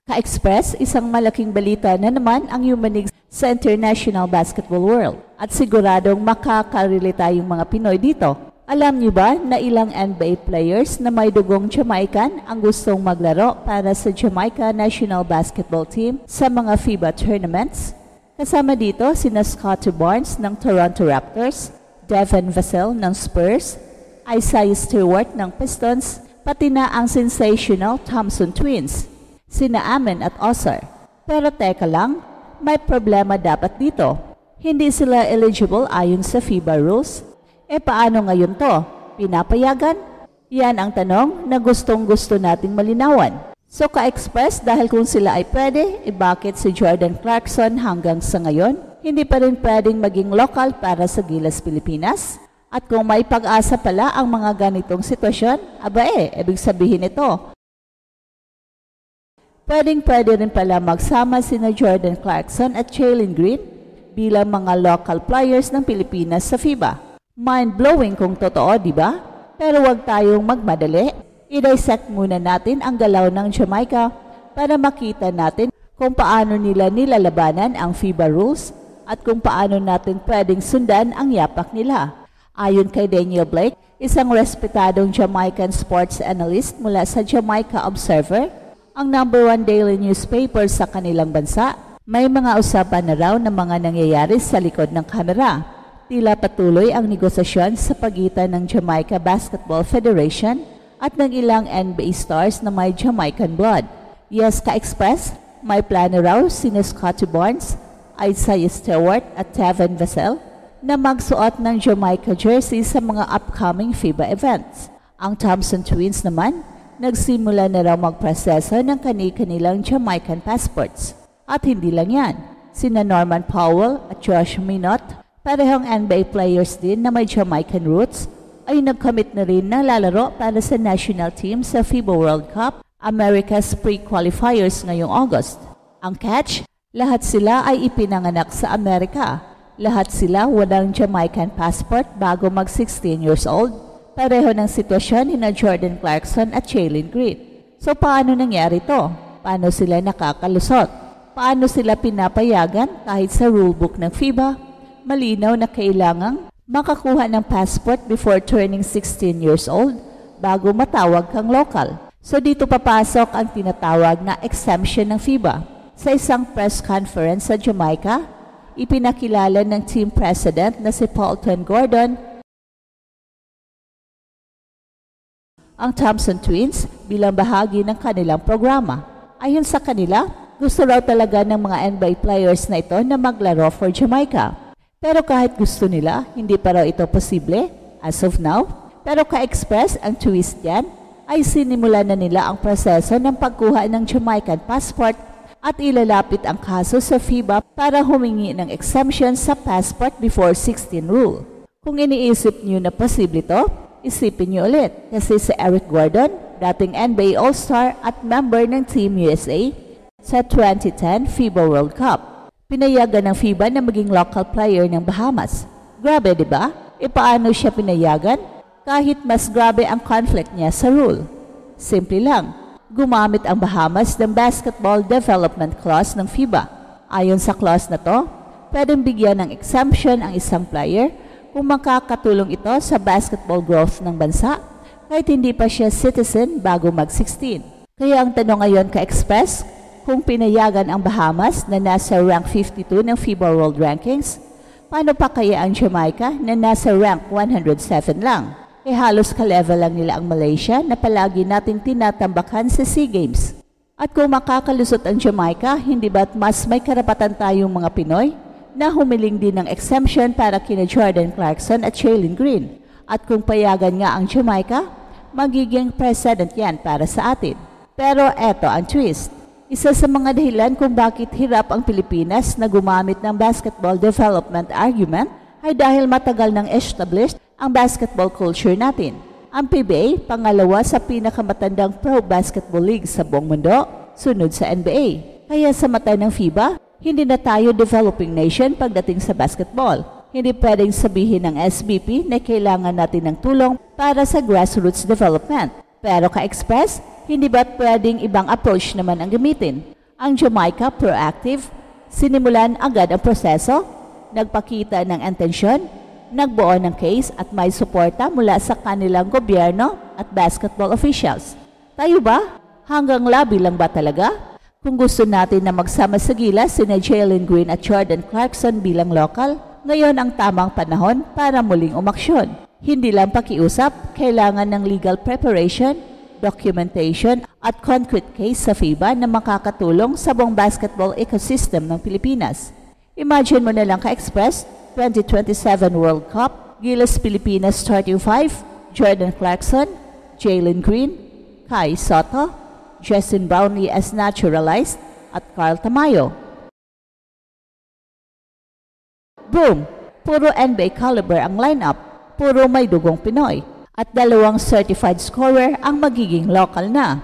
Ka-Express, isang malaking balita na naman ang yumanig sa international basketball world. At siguradong makakarelate yung mga Pinoy dito. Alam niyo ba na ilang NBA players na may dugong Jamaican ang gustong maglaro para sa Jamaica National Basketball Team sa mga FIBA tournaments? Kasama dito sina Scottie Barnes ng Toronto Raptors, Devin Vassell ng Spurs, Isaiah Stewart ng Pistons, pati na ang sensational Thompson Twins, sina Amen at Osar. Pero teka lang, may problema dapat dito. Hindi sila eligible ayon sa FIBA rules. Paano ngayon to? Pinapayagan? Yan ang tanong na gustong-gusto nating malinawan. So Ka-Express, dahil kung sila ay pwede, bakit si Jordan Clarkson hanggang sa ngayon hindi pa rin pwedeng maging local para sa Gilas Pilipinas? At kung may pag-asa pala ang mga ganitong sitwasyon, ibig sabihin ito, pwede rin pala magsama sina Jordan Clarkson at Jalen Green bilang mga local players ng Pilipinas sa FIBA. Mind-blowing kung totoo, di ba? Pero wag tayong magmadali. I-dissect muna natin ang galaw ng Jamaica para makita natin kung paano nila nilalabanan ang FIBA rules at kung paano natin pwedeng sundan ang yapak nila. Ayon kay Daniel Blake, isang respetadong Jamaican sports analyst mula sa Jamaica Observer, ang #1 daily newspaper sa kanilang bansa, may mga usapan na raw na mga nangyayari sa likod ng kamera. Tila patuloy ang negosasyon sa pagitan ng Jamaica Basketball Federation at ng ilang NBA stars na may Jamaican blood. Yes, Ka-Express, may plano raw sina Scottie Barnes, Isaiah Stewart at Devin Vassell na magsuot ng Jamaica jersey sa mga upcoming FIBA events. Ang Thompson Twins naman, nagsimula na raw magproseso ng kani-kanilang Jamaican passports. At hindi lang yan, sina Norman Powell at Josh Minot, parehong NBA players din na may Jamaican roots, ay nag-commit na rin na lalaro para sa national team sa FIBA World Cup, America's pre-qualifiers ngayong August. Ang catch, lahat sila ay ipinanganak sa Amerika. Lahat sila walang Jamaican passport bago mag-16 years old. Pareho ng sitwasyon ni Jordan Clarkson at Jalen Green. So paano nangyari to? Paano sila nakakalusot? Paano sila pinapayagan kahit sa rulebook ng FIBA? Malinaw na kailangang makakuha ng passport before turning 16 years old bago matawag kang local. So dito papasok ang tinatawag na exemption ng FIBA. Sa isang press conference sa Jamaica, ipinakilala ng team president na si Paulton Gordon ang Thompson Twins bilang bahagi ng kanilang programa. Ayon sa kanila, gusto raw talaga ng mga NBA players na ito na maglaro for Jamaica. Pero kahit gusto nila, hindi pa raw ito posible as of now. Pero Ka-Express, ang twist yan, ay sinimula na nila ang proseso ng pagkuha ng Jamaican passport at ilalapit ang kaso sa FIBA para humingi ng exemption sa passport before 16 rule. Kung iniisip niyo na posible to, isipin niyo ulit kasi si Eric Gordon, dating NBA All-Star at member ng Team USA sa 2010 FIBA World Cup. Pinayagan ng FIBA na maging local player ng Bahamas. Grabe, di ba? Paano siya pinayagan? Kahit mas grabe ang conflict niya sa rule. Simple lang. Gumamit ang Bahamas ng Basketball Development Clause ng FIBA. Ayon sa clause na to, pwedeng bigyan ng exemption ang isang player kung makakatulong ito sa basketball growth ng bansa kahit hindi pa siya citizen bago mag-16. Kaya ang tanong ngayon Ka-Express, kung pinayagan ang Bahamas na nasa rank 52 ng FIBA World Rankings, paano pa kaya ang Jamaica na nasa rank 107 lang? Halos ka-level lang nila ang Malaysia na palagi nating tinatambakan sa SEA Games. At kung makakalusot ang Jamaica, hindi ba't mas may karapatan tayong mga Pinoy na humiling din ng exemption para kina Jordan Clarkson at Jalen Green? At kung payagan nga ang Jamaica, magiging precedent yan para sa atin. Pero eto ang twist. Isa sa mga dahilan kung bakit hirap ang Pilipinas na gumamit ng basketball development argument ay dahil matagal nang established ang basketball culture natin. Ang PBA, pangalawa sa pinakamatandang pro basketball league sa buong mundo, sunod sa NBA. Kaya sa mata ng FIBA, hindi na tayo developing nation pagdating sa basketball. Hindi pwedeng sabihin ng SBP na kailangan natin ng tulong para sa grassroots development. Pero Ka-Express, hindi ba pwedeng ibang approach naman ang gamitin? Ang Jamaica proactive, sinimulan agad ang proseso, nagpakita ng intensyon, nagbuo ng case at may suporta mula sa kanilang gobyerno at basketball officials. Tayo ba? Hanggang labi lang ba talaga? Kung gusto natin na magsama sa gilas sina Jalen Green at Jordan Clarkson bilang local, ngayon ang tamang panahon para muling umaksyon. Hindi lang pakiusap, kailangan ng legal preparation, documentation at concrete case sa FIBA na makakatulong sa buong basketball ecosystem ng Pilipinas. Imagine mo na lang ka-Express, 2027 World Cup, Gilas Pilipinas starting 5, Jordan Clarkson, Jalen Green, Kai Soto, Justin Brownlee as naturalized, at Carl Tamayo. Boom! Puro NBA caliber ang lineup, puro may dugong Pinoy, at 2 certified scorer ang magiging local na.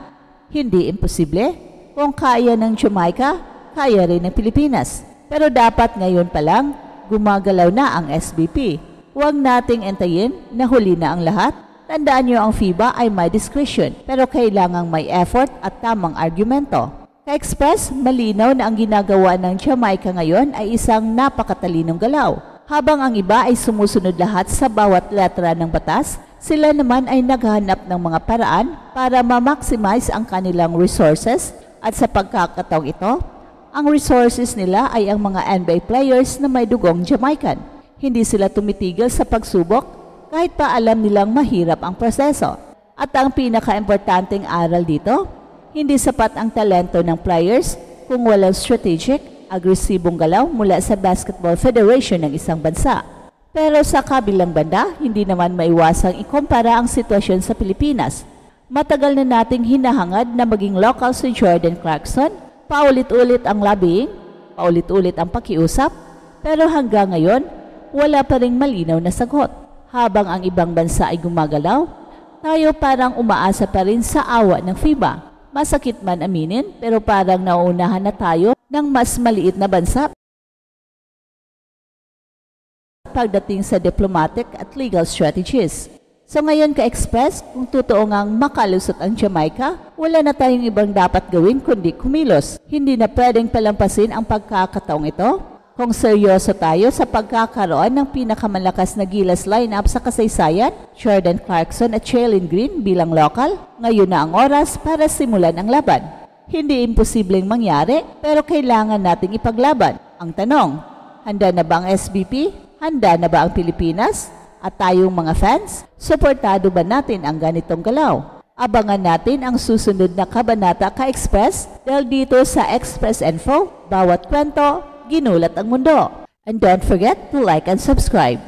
Hindi imposible. Kung kaya ng Jamaica, kaya rin ng Pilipinas. Pero dapat ngayon pa lang, gumagalaw na ang SBP. Huwag nating entayin na huli na ang lahat. Tandaan nyo ang FIBA ay may discretion, pero kailangang may effort at tamang argumento. Ka-Express, malinaw na ang ginagawa ng Jamaica ngayon ay isang napakatalinong galaw. Habang ang iba ay sumusunod lahat sa bawat letra ng batas, sila naman ay naghahanap ng mga paraan para ma-maximize ang kanilang resources at sa pagkakataong ito, ang resources nila ay ang mga NBA players na may dugong Jamaican. Hindi sila tumitigil sa pagsubok kahit pa alam nilang mahirap ang proseso. At ang pinaka-importanting aral dito, hindi sapat ang talento ng players kung walang strategic, agresibong galaw mula sa Basketball Federation ng isang bansa. Pero sa kabilang banda, hindi naman maiwasang ikumpara ang sitwasyon sa Pilipinas. Matagal na nating hinahangad na maging local si Jordan Clarkson. Paulit-ulit ang lobbying, paulit-ulit ang pakiusap, pero hanggang ngayon, wala pa ring malinaw na sagot. Habang ang ibang bansa ay gumagalaw, tayo parang umaasa pa rin sa awa ng FIBA. Masakit man aminin, pero parang nauunahan na tayo ng mas maliit na bansa pagdating sa diplomatic at legal strategies. So ngayon ka-Express, kung totoo ngang makalusot ang Jamaica, wala na tayong ibang dapat gawin kundi kumilos. Hindi na pwedeng palampasin ang pagkakataong ito. Kung seryoso tayo sa pagkakaroon ng pinakamalakas na Gilas lineup sa kasaysayan, Jordan Clarkson at Jalen Green bilang local, ngayon na ang oras para simulan ang laban. Hindi imposibleng mangyari, pero kailangan nating ipaglaban. Ang tanong, handa na ba ang SBP? Handa na ba ang Pilipinas? At tayong mga fans, suportado ba natin ang ganitong galaw? Abangan natin ang susunod na kabanata ka-Express dahil dito sa Express Info, bawat kwento, ginulat ang mundo. And don't forget to like and subscribe.